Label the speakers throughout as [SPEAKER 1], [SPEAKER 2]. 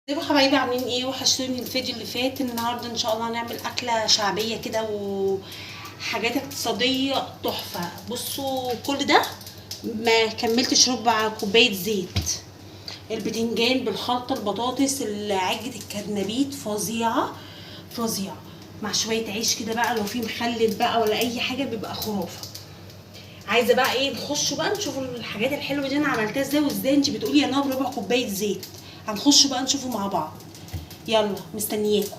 [SPEAKER 1] ازيكم يا حبايبي؟ عاملين ايه؟ وحشتوني من الفيديو اللي فات. النهارده ان شاء الله هنعمل اكله شعبيه كده وحاجات اقتصاديه تحفه. بصوا كل ده ما كملتش ربع كوبايه زيت. البتنجان بالخلطه، البطاطس، عجه الكرنبيت فظيعه فظيعه، مع شويه عيش كده بقى، لو في مخلل بقى ولا اي حاجه بيبقى خرافه. عايزه بقى ايه؟ نخشوا بقى نشوفوا الحاجات الحلوه دي انا عملتها ازاي، وازاي انت بتقولي يا نهار بربع كوبايه زيت. هنخش بقى نشوفوا مع بعض. يلا مستنياكم.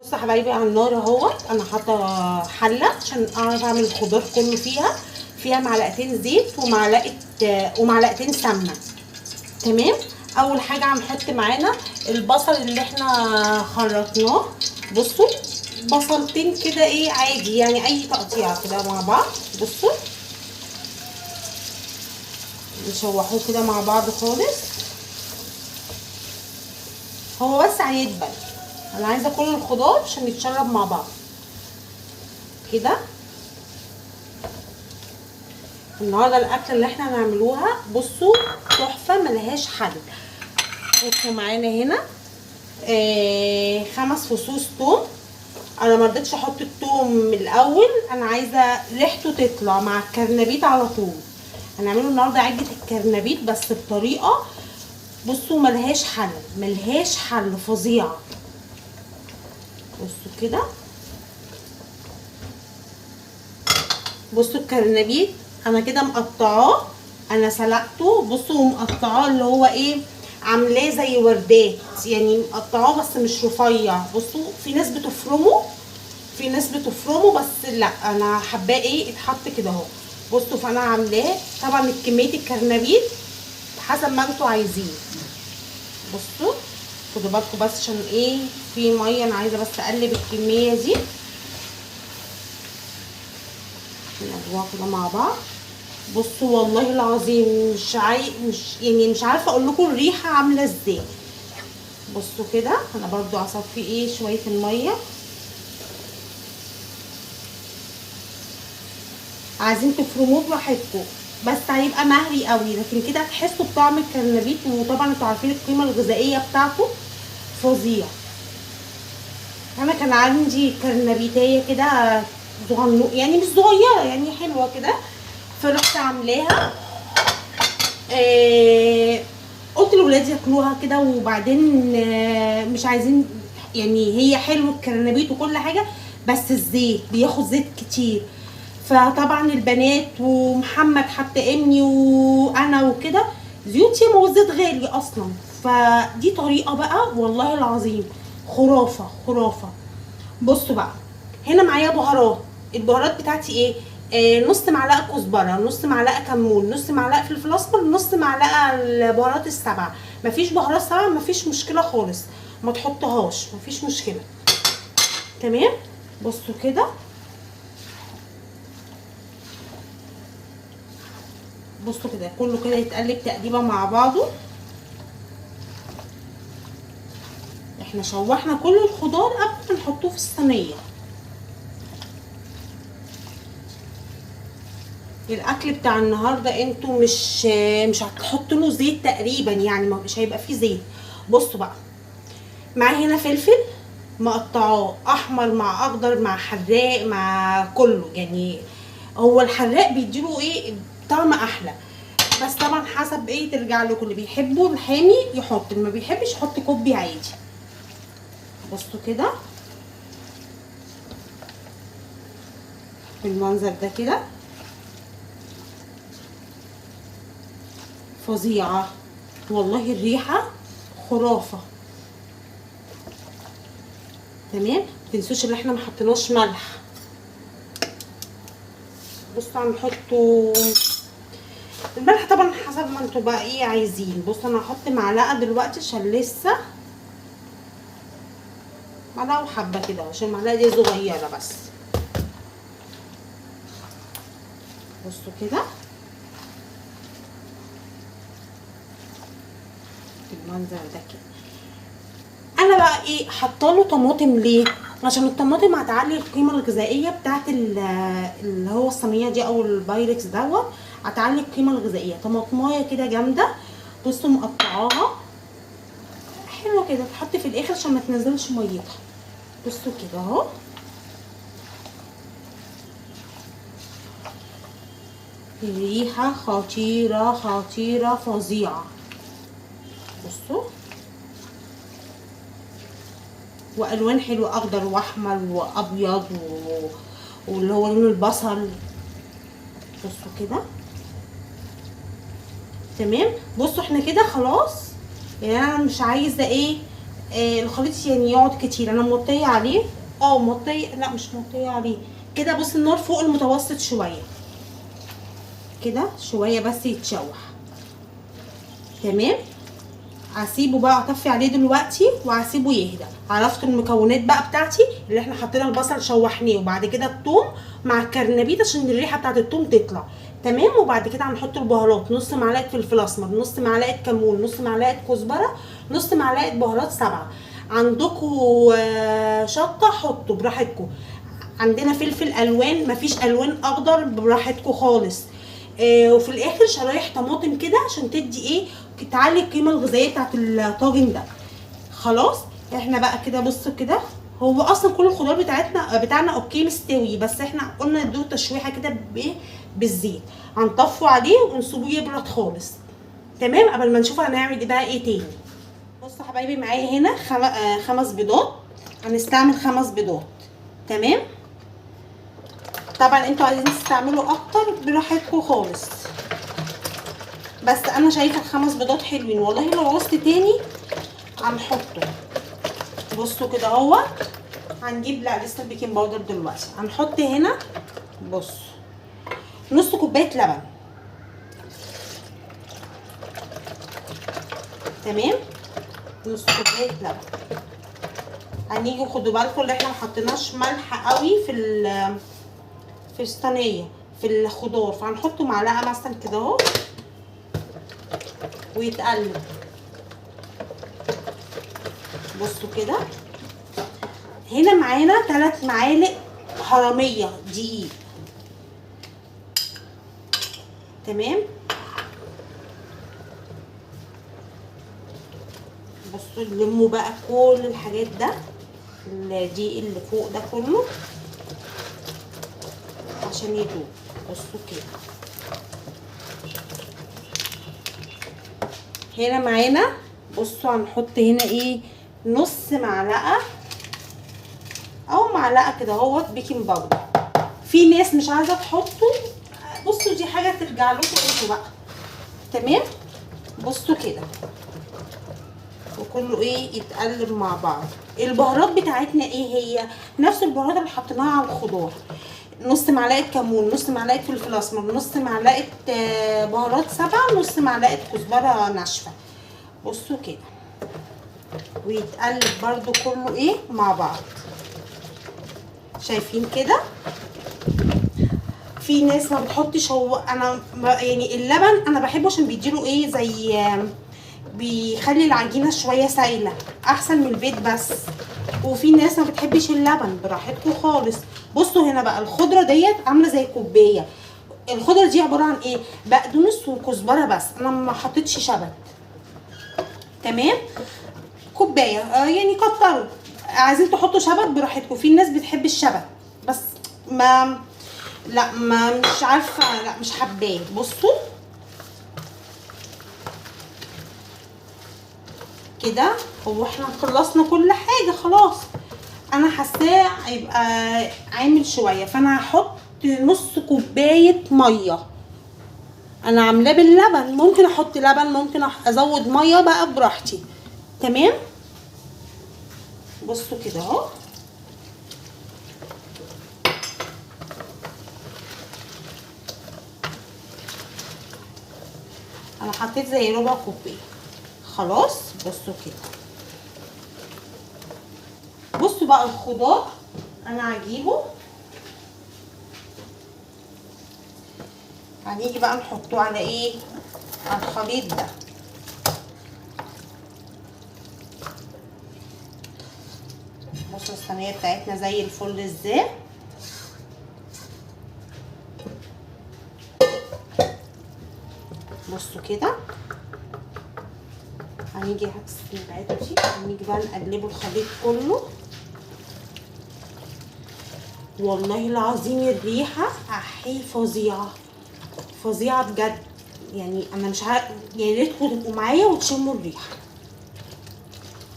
[SPEAKER 1] بصوا يا حبايبي، على النار اهوت انا حاطه حله عشان اعرف اعمل الخضار كله فيها معلقتين زيت ومعلقتين سمنه. تمام. اول حاجه هنحط معانا البصل اللي احنا خرطناه. بصوا بصلتين كده ايه عادي، يعني اي تقطيعه كده مع بعض. بصوا نشوحوه كده مع بعض خالص. هو بس هيدبل، انا عايزه كل الخضار عشان يتشرب مع بعض كده. النهارده الاكله اللي احنا هنعملوها بصوا تحفه ملهاش حل. بصوا معانا هنا 5 فصوص توم. انا ما رضيتش احط التوم من الاول، انا عايزه ريحته تطلع مع الكرنبيت على طول. هنعمله النهارده عجه الكرنبيت بس بطريقه بصوا ملهاش حل، ملهاش حل، فظيعه. بصوا كده، بصوا الكرنبيت انا كده مقطعاه، انا سلقته. بصوا ومقطعاه اللي هو ايه، عاملاه زي وردات، يعني مقطعاه بس مش رفيع. بصوا في ناس بتفرمه بس لا، انا حباه ايه اتحط كده اهو. بصوا فانا عاملاه طبعا كميه الكرنبيت حسب ما انتوا عايزين. بصوا خدوا بالكم بس عشان ايه في ميه، انا عايزه بس اقلب الكميه دي نقلبوها كده مع بعض. بصوا والله العظيم مش عارفه اقول لكم الريحه عامله ازاي. بصوا كده انا برضو اصفي ايه شويه الميه. عايزين تفرموه براحتكم بس هيبقى مهري قوي، لكن كده هتحسوا بطعم الكرنبيت، وطبعا انتوا عارفين القيمه الغذائيه بتاعته فظيع. انا كان عندي كرنبيتايه كده يعني مش صغيره، يعني حلوه كده، فرحت عاملاها. قلت لولادي ياكلوها كده، وبعدين مش عايزين، يعني هي حلو الكرنبيت وكل حاجه بس الزيت بياخد زيت كتير. فطبعا البنات ومحمد حتى ابني وانا وكده زيوت ياما والزيت غالي اصلا. فدي طريقه بقى والله العظيم خرافه خرافه. بصوا بقى هنا معايا بهارات. البهارات بتاعتي ايه؟ نص معلقه كزبره، نص معلقه كمون، نص معلقه فلفل اسمر، نص معلقه البهارات السبعه. مفيش بهارات سبعه مفيش مشكله خالص، ما تحطهاش مفيش مشكله. تمام. بصوا كده، بصوا كده كله كده يتقلب تقليبه مع بعضه. احنا شوحنا كل الخضار قبل ما نحطوه في الصينيه. الاكل بتاع النهارده انتوا مش هتحطوا له زيت تقريبا، يعني مش هيبقى فيه زيت. بصوا بقى معايا هنا فلفل مقطعاه احمر مع اخضر مع حراق مع كله، يعني هو الحراق بيديله ايه طعم احلى، بس طبعا حسب ايه ترجع لكم. اللي بيحبوا الحامي يحط، اللي ما بيحبش يحط كوبي عادي. بصوا كده بالمنظر ده كده فظيعه والله، الريحه خرافه. تمام. متنسوش ان احنا محطناش ملح. بصوا هنحطوا الملح طبعا حسب ما انتوا بقى ايه عايزين. بصوا انا هحط معلقه دلوقتي عشان لسه معلقه وحبه كده، عشان المعلقه دي صغيره بس. بصوا كده بالمنظر ده كده. انا بقى ايه حاطه طماطم ليه؟ عشان الطماطم هتعلي القيمه الغذائيه بتاعت اللي هو الصينيه دي او البايركس دوت، هتعلي القيمه الغذائيه. طماطمايه كده جامده، بصوا مقطعاها حلوه كده، تحط في الاخر عشان ما تنزلش ميتها. بصوا كده اهو، الريحه خطيره خطيره فظيعه. بصوا، والوان حلوه، اخضر واحمر وابيض واللي هو لون البصل. بصوا كده تمام. بصوا احنا كده خلاص، يعني انا مش عايزه ايه الخليط يعني يقعد كتير. انا موطيه عليه، موطيه، لا مش موطيه عليه كده. بص النار فوق المتوسط شويه كده، شويه بس يتشوح تمام. هسيبه بقى، اطفي عليه دلوقتي وهسيبه يهدى. عرفت المكونات بقى بتاعتي اللي احنا حطينا البصل شوحناه، وبعد كده الثوم مع الكرنبيط عشان الريحه بتاعت الثوم تطلع تمام. وبعد كده هنحط البهارات، نص معلقه فلفل اسمر، نص معلقه كمون، نص معلقه كزبره، نص معلقه بهارات سبعه. عندكم شطه حطوا براحتكم، عندنا فلفل الوان، مفيش الوان اخضر براحتكم خالص. وفي الاخر شرايح طماطم كده عشان تدي ايه، تعلي القيمه الغذائيه بتاعت الطاجن ده. خلاص احنا بقى كده بصوا كده، هو اصلا كل الخضار بتاعنا اوكي مستوي، بس احنا قلنا ندوه تشويحه كده بالزيت. هنطفوا عليه ونسيبه يبرد خالص تمام، قبل ما نشوف هنعمل بقى ايه تاني. بصوا يا حبايبي، معايا هنا 5 بيضات، هنستعمل 5 بيضات تمام. طبعا انتوا عايزين تستعملوا اكتر براحتكم خالص، بس انا شايفه 5 بيضات حلوين. والله لو عوزت تاني هنحطه. بصوا كده اهو، هنجيب لا لسه البيكنج باودر دلوقتي. هنحط هنا بص نص كوبايه لبن تمام، نص كوبايه لبن. هنيجي خدوا بالكم اللي احنا ما حطيناش ملح قوي في الصينيه في الخضار، فهنحطه معلقه مثلا كده اهو ويتقلب. بصوا كده، هنا معانا 3 معالق حراميه دقيق تمام. بصوا نلموا بقى كل الحاجات ده، الدقيق اللي فوق ده كله عشان يدوب. بصوا كده، هنا معانا بصوا هنحط هنا ايه، نص معلقه او معلقه كده اهوت بيكنج باودر. في ناس مش عايزه تحطه، بصوا دي حاجه ترجع لكم انتوا بقى تمام. بصوا كده، وكله ايه يتقلب مع بعض. البهارات بتاعتنا ايه هي؟ نفس البهارات اللي حطيناها على الخضار، نص معلقه كمون، نص معلقه فلفل اسمر، نص معلقه بهارات سبعه، نص معلقه كزبره ناشفه. بصوا كده، ويتقلب برده كله ايه مع بعض. شايفين كده؟ في ناس ما بتحطش، هو انا يعني اللبن انا بحبه عشان بيديله ايه زي بيخلي العجينه شويه سايله احسن من البيت بس. وفي ناس ما بتحبش اللبن، براحتكم خالص. بصوا هنا بقى الخضره ديت عامله زي كوبايه. الخضره دي عباره عن ايه؟ بقدونس وكزبره بس، انا ما حطيتش شبت تمام. كوبايه يعني كتروا، عايزين تحطوا شبت براحتكم. في ناس بتحب الشبت بس ما لا ما مش عارفه، لا مش حباه. بصوا كده، هو احنا خلصنا كل حاجه خلاص. انا حاساه هيبقى عامل شويه، فانا هحط نص كوبايه ميه. انا عاملاه باللبن، ممكن احط لبن، ممكن ازود ميه بقى براحتي تمام. بصوا كده اهو، انا حطيت زي ربع كوبايه خلاص. بصوا كده، بصوا بقى الخضار انا هجيبه، هنيجي بقى نحطه على ايه، على الخليط ده. بصوا الصينيه بتاعتنا زي الفل ازاي. بصوا كده. هنيجي هنيجي بقى نقلبه الخليط كله. والله العظيم الريحه احي فظيعه فظيعه بجد. يعني انا مش عارف، يا ريتكم تبقوا معايا وتشموا الريحه.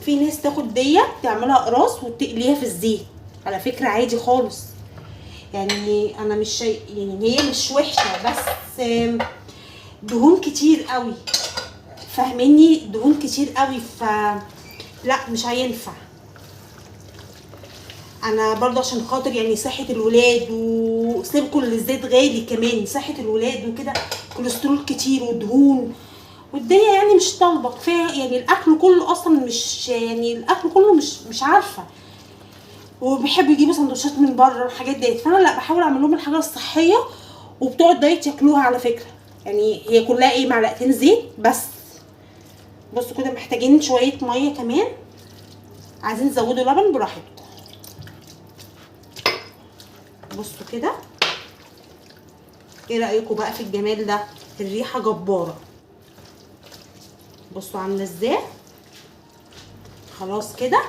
[SPEAKER 1] في ناس تاخد ديت تعملها قراص وتقليها في الزيت، على فكره عادي خالص. يعني انا مش يعني هي مش وحشه، بس دهون كتير قوي، فاهميني؟ دهون كتير قوي، لا مش هينفع. انا برضه عشان خاطر يعني صحه الولاد، وسيبكم الزيت غالي كمان، صحه الولاد وكده، كوليسترول كتير ودهون والدنيا، يعني مش طالبه كفايه. يعني الاكل كله اصلا مش، يعني الاكل كله مش عارفه، وبيحبوا يجيبوا سندوتشات من بره والحاجات ديت. فانا لا، بحاول اعمل لهم الحاجه الصحيه، وبتوع الدايت ياكلوها على فكره. يعني هي كلها ايه، معلقتين زيت بس. بصوا كده، محتاجين شويه ميه كمان، عايزين تزودوا لبن براحتكم. بصوا كده، ايه رايكم بقى في الجمال ده؟ الريحه جباره. بصوا عامله ازاي. خلاص كده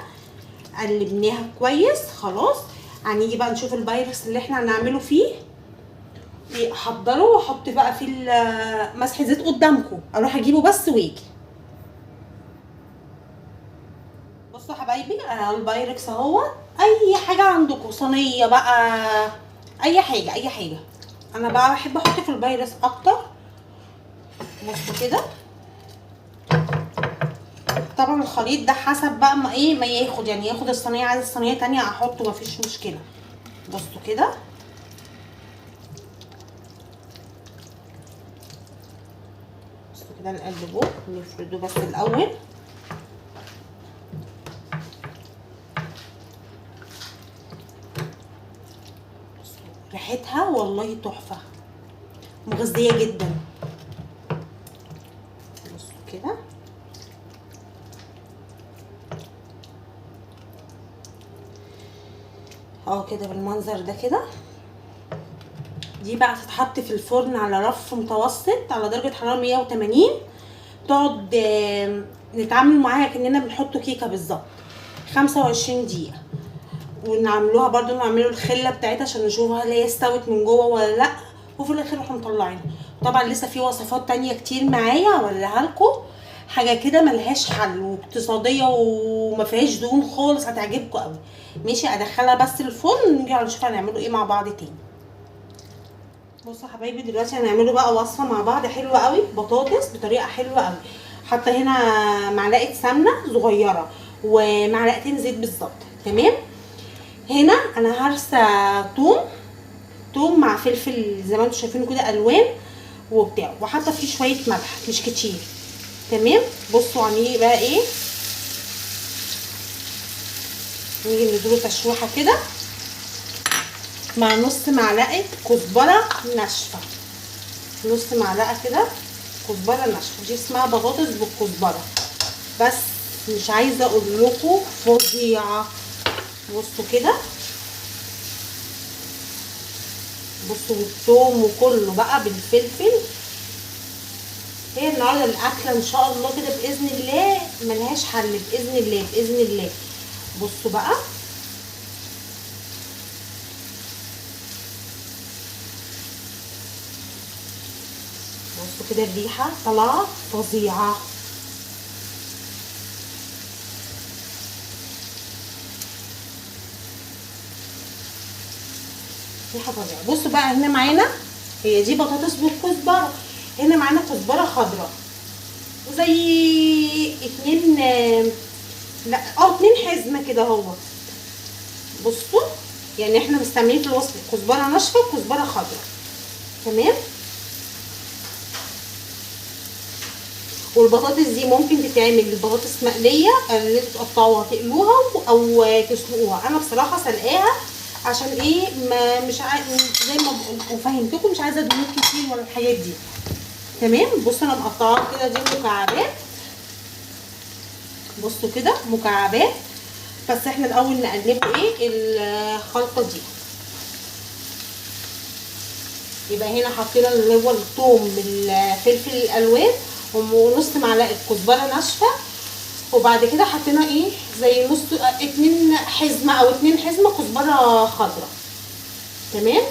[SPEAKER 1] قلبناها كويس. خلاص هنيجي بقى نشوف البايركس اللي احنا هنعمله فيه. احضره واحط بقى في مسح زيت قدامكم، اروح اجيبه بس واجي. بصوا يا حبايبي، البايركس اهو. اي حاجه عندكم، صينيه بقى، اي حاجه اي حاجه. انا بقى بحب احط في البايركس اكتر. بصوا كده. طبعا الخليط ده حسب بقى ما ايه ما ياخد، يعني ياخد الصينيه، عايز الصينيه تانية احطه، مفيش مشكله. بصوا كده. بصوا كده، نقلبوه نفرده بس الاول. ريحتها والله تحفه، مغذيه جدا. بصوا كده. كده بالمنظر ده كده. دي بقى هتتحط في الفرن على رف متوسط على درجه حراره 180. تقعد نتعامل معاها كاننا بنحط كيكه بالظبط، 25 دقيقه. ونعملوها برضو، نعملوا الخله بتاعتها عشان نشوفها هل هي استوت من جوه ولا لا، وفي الاخر نروح مطلعينها. طبعا لسه في وصفات تانية كتير معايا هوريها لكم، حاجه كده ملهاش حل واقتصاديه وما فيهاش دهون خالص، هتعجبكم قوي. ماشي، ادخلها بس الفرن ونرجع نشوف هنعمله ايه مع بعض تاني. بصوا يا حبايبي، دلوقتي هنعمله بقى وصفه مع بعض حلوه قوي، بطاطس بطريقه حلوه قوي. حاطه هنا معلقه سمنه صغيره ومعلقتين زيت بالظبط. تمام. هنا انا هرسى توم مع فلفل زي ما انتم شايفينه كده الوان وبتاع، وحاطه فيه شويه ملح مش كتير. تمام. بصوا عليه بقى ايه، نيجي نديله تشويحه كده مع نص معلقه كزبره ناشفه. نص معلقه كده كزبره ناشفه، دي اسمها بطاطس بالكزبره، بس مش عايزه اقول لكم فظيعه. بصوا كده. بصوا الثوم وكله بقى بالفلفل. هي النهارده الاكله ان شاء الله كده باذن الله ملهاش حل، باذن الله باذن الله. بصوا بقى. بصوا كده الريحه طالعه فظيعه. ريحه فظيعه. بصوا بقى، هنا معانا، هي دي بطاطس بالكزبره، هنا معانا كزبره خضراء وزي 2 حزمه كده اهو. بصوا، يعني احنا مستعملين في الوصفه كزبره ناشفه وكزبره خضراء. تمام. والبطاطس دي ممكن تتعمل بطاطس مقليه، اللي تقطعوها تقلوها او تسلقوها. انا بصراحه سلقاها عشان ايه، ما مش زي ما فهمتكم، مش عايزه دهون كتير ولا الحاجات دي. تمام. بصوا انا مقطعاها كده، دي مكعبات. بصوا كده مكعبات. بس احنا الاول نقلبه ايه الخلطه دي. يبقى هنا حطينا اللي هو الثوم بالفلفل الالوان ونص معلقه كزبره ناشفه، وبعد كده حطينا ايه زي نص 2 حزمه او 2 حزمه كزبره خضراء. تمام.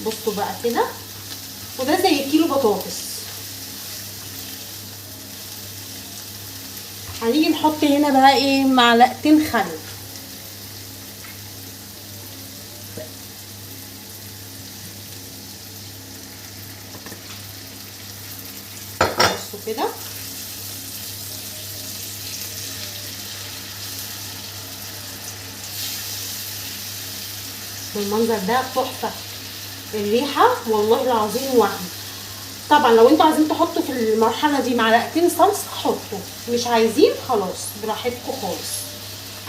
[SPEAKER 1] بصوا بقى كده، وده زي كيلو بطاطس. هنيجي نحط هنا بقى ايه معلقتين خل. بصوا كده، بالمنظر ده تحفه. الريحه والله العظيم وهم. طبعا لو انتوا عايزين تحطوا في المرحله دي معلقتين صلصه حطوا، مش عايزين خلاص براحتكم خالص.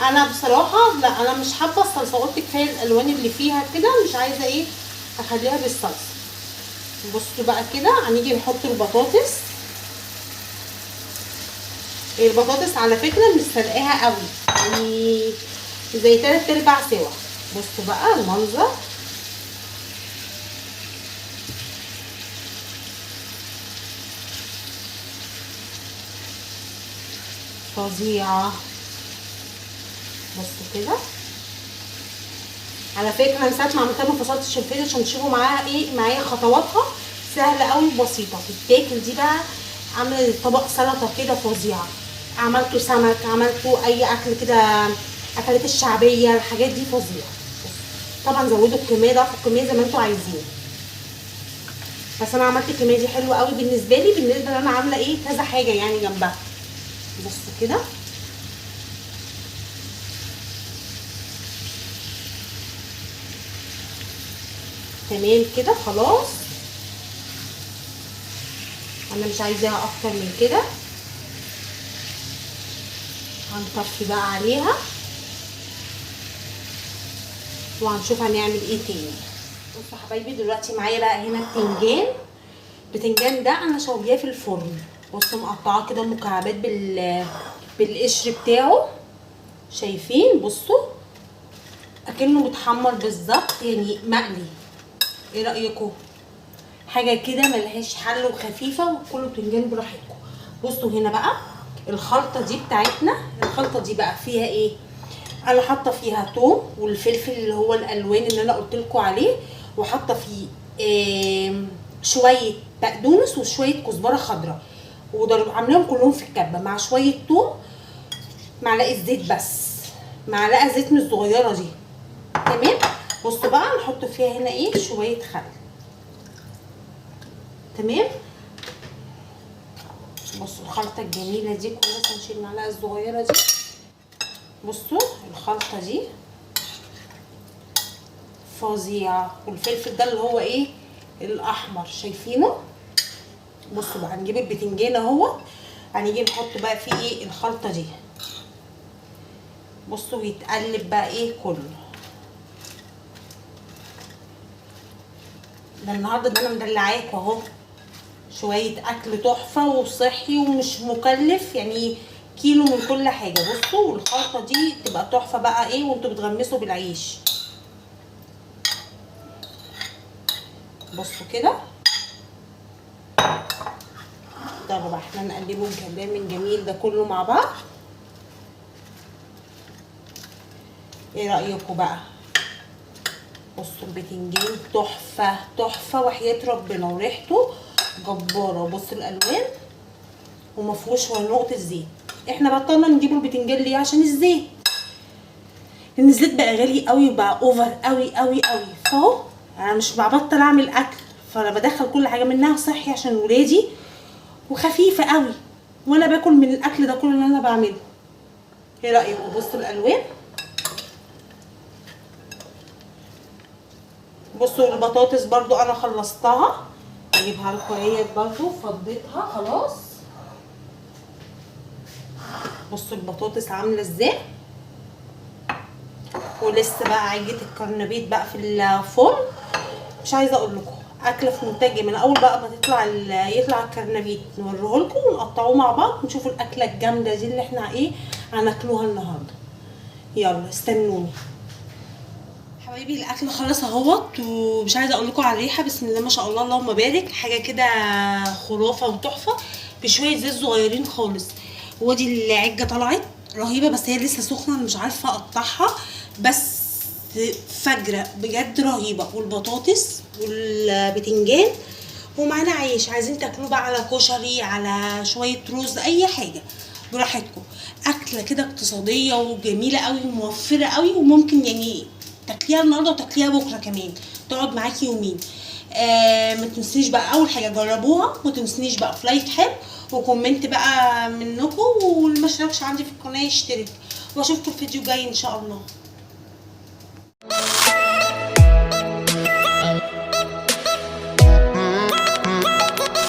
[SPEAKER 1] انا بصراحه لا، انا مش حابه الصلصه، قلت كفايه الالوان اللي فيها كده، مش عايزه ايه اخليها بالصلصه. بصوا بقى كده، هنيجي نحط البطاطس. البطاطس على فكره مش سلقاها قوي، يعني زي 3/4 سوا. بصوا بقى المنظر، فظيعه. بصوا كده، على فكره انا ساعه ما عملتها ما فصلتش الفيديو عشان تشوفوا معاها ايه، معايا خطواتها سهله قوي وبسيطه تتاكل. دي بقى عامله طبق سلطه كده فظيعه. عملتوا سمك، عملتوا اي اكل كده، اكلات الشعبيه، الحاجات دي فظيعه. طبعا زودوا الكميه، ضعفوا الكميه زي ما انتوا عايزين، بس انا عملت الكميه دي حلوه قوي بالنسبه لي، بالنسبه ان انا عامله ايه كذا حاجه يعني جنبها. بصوا كده، تمام كده خلاص. انا مش عايزاها اكتر من كده. هنطفي بقى عليها وهنشوف هنعمل ايه تاني. بصوا حبايبي، دلوقتي معايا بقى هنا البتنجان ده انا شوياه في الفرن. بصوا مقطعاه كده مكعبات بالقشر بتاعه، شايفين؟ بصوا اكنه متحمر بالظبط، يعني مقلي. ايه رايكم؟ حاجه كده ملهاش حل وخفيفه، وكله بتنجان براحتكم. بصوا هنا بقى الخلطه دي بتاعتنا. الخلطه دي بقى فيها ايه؟ انا حاطه فيها توم والفلفل اللي هو الالوان اللي انا قلت لكم عليه، وحاطه فيه شويه بقدونس وشويه كزبره خضراء، وعاملاهم كلهم في الكبه مع شويه توم، معلقه زيت، بس معلقه زيت من الصغيره دي. تمام. بصوا بقى نحط فيها هنا ايه شويه خل. تمام. بصوا الخلطه الجميله دي كلها، هنشيل المعلقه الصغيره دي. بصوا الخلطه دي فظيعه. والفلفل ده اللي هو ايه الاحمر، شايفينه؟ بصوا بقى هنجيب البتنجان اهو، هنيجي نحط بقى فيه ايه الخلطه دي. بصوا ويتقلب بقى ايه كله. ده النهارده ده انا مدلعاكوا اهو، شويه اكل تحفه وصحي ومش مكلف، يعني كيلو من كل حاجه. بصوا والخلطه دي تبقى تحفه بقى ايه وانتوا بتغمسوا بالعيش. بصوا كده، ده بقى احنا نقلبه الكلام الجميل ده كله مع بعض. ايه رايكم بقى؟ بصوا البتنجان تحفه تحفه وحياه ربنا، وريحته جباره. بصوا الالوان وما فيهوش ولا نقطه زيت. احنا بطلنا نجيب البتنجان ليه؟ عشان الزيت، لان الزيت بقى غالي قوي وبقى اوفر قوي قوي قوي. فاهو انا مش ببطل اعمل اكل، فانا بدخل كل حاجه منها صحي عشان ولادي، وخفيفه قوي، وانا باكل من الاكل ده كله اللي انا بعمله. ايه رايكم؟ بصوا الالوان. بصوا البطاطس برضو انا خلصتها، اجيبها لكم اهي برضو، فضيتها خلاص. بصوا البطاطس عامله ازاي، ولسه بقى عجة الكرنبيت بقى في الفرن. مش عايزه اقول لكم اكله في منتجه، من اول بقى ما يطلع الكرنبيت نوريه لكم ونقطعوه مع بعض ونشوفوا الاكله الجامده دي اللي احنا ايه هناكلوها النهارده. يلا استنوني حبايبي الاكل خلص اهوت، ومش عايزه اقول لكم على الريحه، بسم الله ما شاء الله اللهم بارك، حاجه كده خرافه وتحفه بشويه زيت صغيرين خالص. ودي العجه طلعت رهيبه، بس هي لسه سخنه، انا مش عارفه اقطعها، بس فجره بجد رهيبه. والبطاطس والبتنجان، ومعانا عيش، عايزين تاكلوه بقى على كشري، على شويه رز، اي حاجه براحتكم. اكله كده اقتصاديه وجميله قوي وموفره قوي، وممكن يعني تاكليها النهارده وتاكليها بكره كمان، تقعد معاكي يومين. ما تنسيش بقى اول حاجه جربوها، ما تنسيش بقى في لايك حلو وكومنت بقى منكم، واللي ما اشتركش عندي في القناه يشترك، واشوفكم في فيديو جاي ان شاء الله.